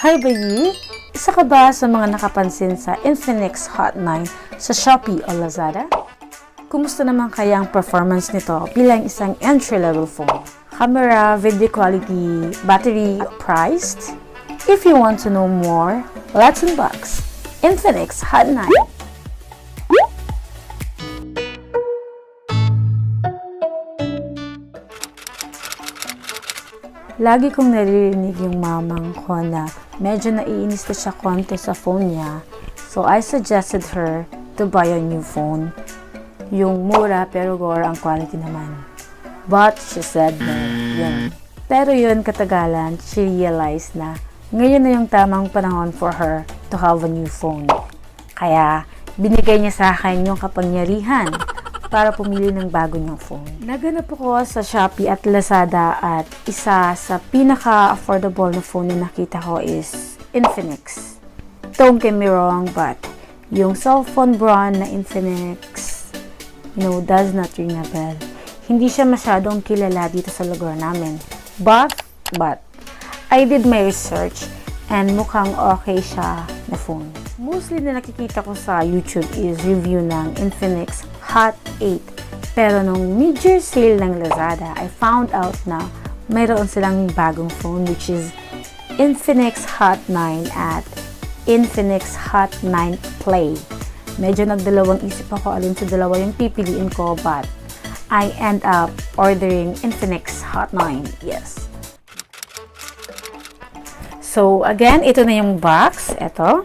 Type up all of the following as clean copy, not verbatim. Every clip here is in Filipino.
Hi bayi! Isa ka ba sa mga nakapansin sa Infinix Hot 9 sa Shopee o Lazada? Kumusta naman kaya ang performance nito bilang isang entry-level phone? Camera, video quality, battery, priced? If you want to know more, let's unbox Infinix Hot 9. Lagi kong naririnig yung mamang ko na medyo naiinis na siya konti sa phone niya. So, I suggested her to buy a new phone. Yung mura pero gore ang quality naman. But she said no. Yun. Pero yun, katagalan, she realized na ngayon na yung tamang panahon for her to have a new phone. Kaya, binigay niya sa akin yung kapangyarihan para pumili ng bago niyang phone. Naganap ako sa Shopee at Lazada at isa sa pinaka-affordable na phone na nakita ko is Infinix. Don't get me wrong, but yung cellphone brand na Infinix, does not ring a bell. Hindi siya masyadong kilala dito sa lugar namin. But, I did my research and mukhang okay siya na phone. Mostly na nakikita ko sa YouTube is review ng Infinix Hot 8. Pero nung mid-year sale ng Lazada, I found out na mayroon silang bagong phone which is Infinix Hot 9 at Infinix Hot 9 Play. Medyo nagdalawang isip ako alin sa dalawa yung pipiliin ko, but I end up ordering Infinix Hot 9. Yes. So again, ito na yung box. Ito.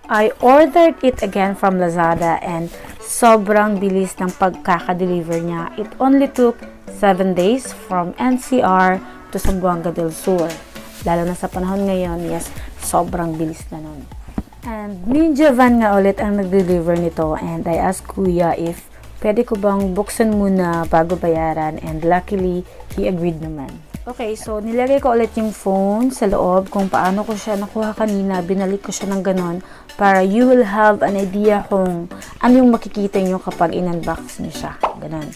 I ordered it again from Lazada and sobrang bilis ng pagkaka-deliver niya. It only took 7 days from NCR to Zamboanga del Sur. Lalo na sa panahon ngayon, yes, sobrang bilis na nun. And Ninja Van nga ulit ang nag-deliver nito and I asked Kuya if pwede ko bang buksan muna bago bayaran, and luckily, he agreed naman. Okay, so nilagay ko ulit yung phone sa loob kung paano ko siya nakuha kanina. Binalik ko siya ng ganon para you will have an idea kung ano yung makikita nyo kapag in-unbox nyo siya. Ganon.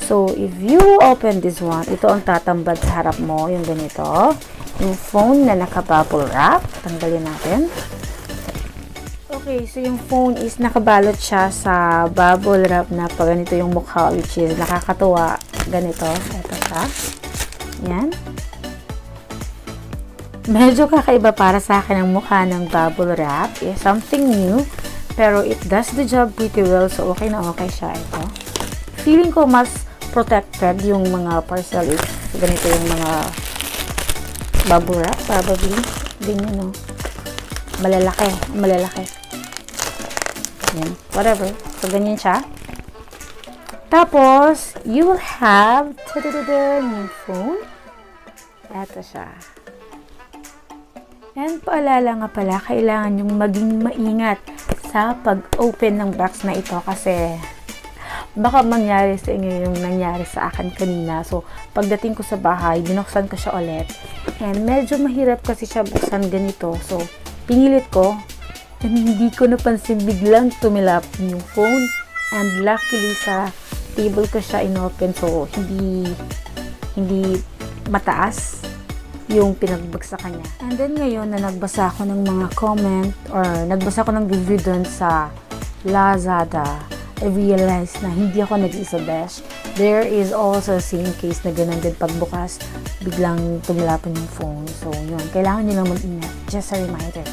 So, if you open this one, ito ang tatambad sa harap mo, yung ganito. Yung phone na naka-bubble wrap. Tanggalin natin. Okay, so yung phone is nakabalot siya sa bubble wrap na pa ganito yung mukha, which is nakakatuwa. Ganito. Ito siya. Yan. Medyo kakaiba para sa akin ang mukha ng bubble wrap. It's something new, pero it does the job pretty well, so okay na okay siya. Ito. Feeling ko mas protected yung mga parcel is ganito yung mga bubble wrap, probably. Ganyan, no? Malalaki. Yan. Whatever. So, ganyan siya. Tapos, you will have new phone. Ito siya. And paalala nga pala, kailangan yung maging maingat sa pag-open ng box na ito kasi baka mangyari sa inyo yung nangyari sa akin kanina. So, pagdating ko sa bahay, binuksan ko siya ulit. And medyo mahirap kasi siya buksan ganito. So, pinilit ko. And hindi ko napansin, biglang tumilap yung phone. And luckily sa table ko siya inopen, so hindi mataas yung pinagbagsakan niya. And then ngayon na nagbasa ako ng mga comment or nagbasa ko ng review dun sa Lazada, I realized na hindi ako nag-isa besh. There is also a same case na ganun din pagbukas, biglang tumilapan yung phone. So yun, kailangan nyo lang mag-ingat. Just a reminder.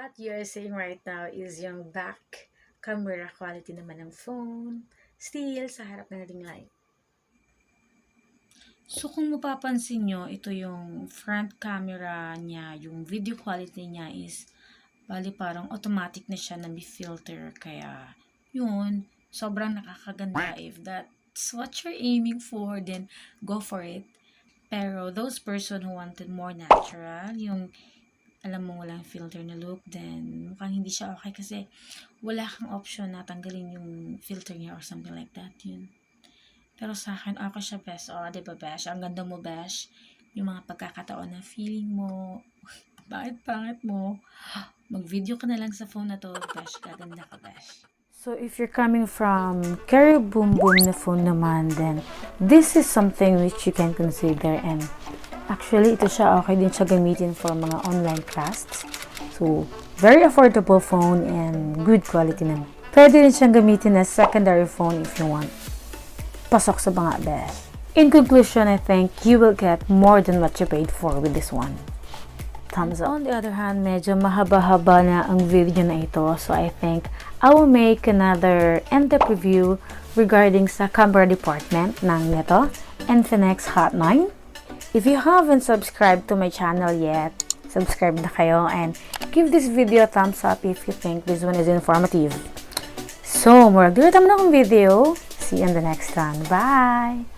what you're seeing right now is yung back camera quality naman ng phone. Still, sa harap na ring light. So, kung mapapansin nyo, ito yung front camera niya, yung video quality niya is, bali parang automatic na siya na may filter. Kaya, yun, sobrang nakakaganda. If that's what you're aiming for, then go for it. Pero, those person who wanted more natural, yung alam mo walang filter na look, then mukhang hindi siya okay kasi wala kang option na tanggalin yung filter niya or something like that. Yun. Pero sa akin, okay siya, besh. O, diba, besh? Ang ganda mo, besh. Yung mga pagkakataon na feeling mo, bakit pangit mo? Mag-video ka na lang sa phone na to, besh. Gaganda ka, besh. So, if you're coming from carry boom boom na phone naman, then this is something which you can consider. And actually, ito siya, okay din siya gamitin for mga online classes. So, very affordable phone and good quality naman. Pwede din siyang gamitin as secondary phone if you want. Pasok sa mga best. In conclusion, I think you will get more than what you paid for with this one. Thumbs up. On the other hand, medyo mahaba-haba na ang video na ito. So, I think I will make another in-depth review regarding sa camera department ng nito, Infinix Hot 9. If you haven't subscribed to my channel yet, subscribe na kayo and give this video a thumbs up if you think this one is informative. So, murag dito naman akong video. See you in the next one. Bye!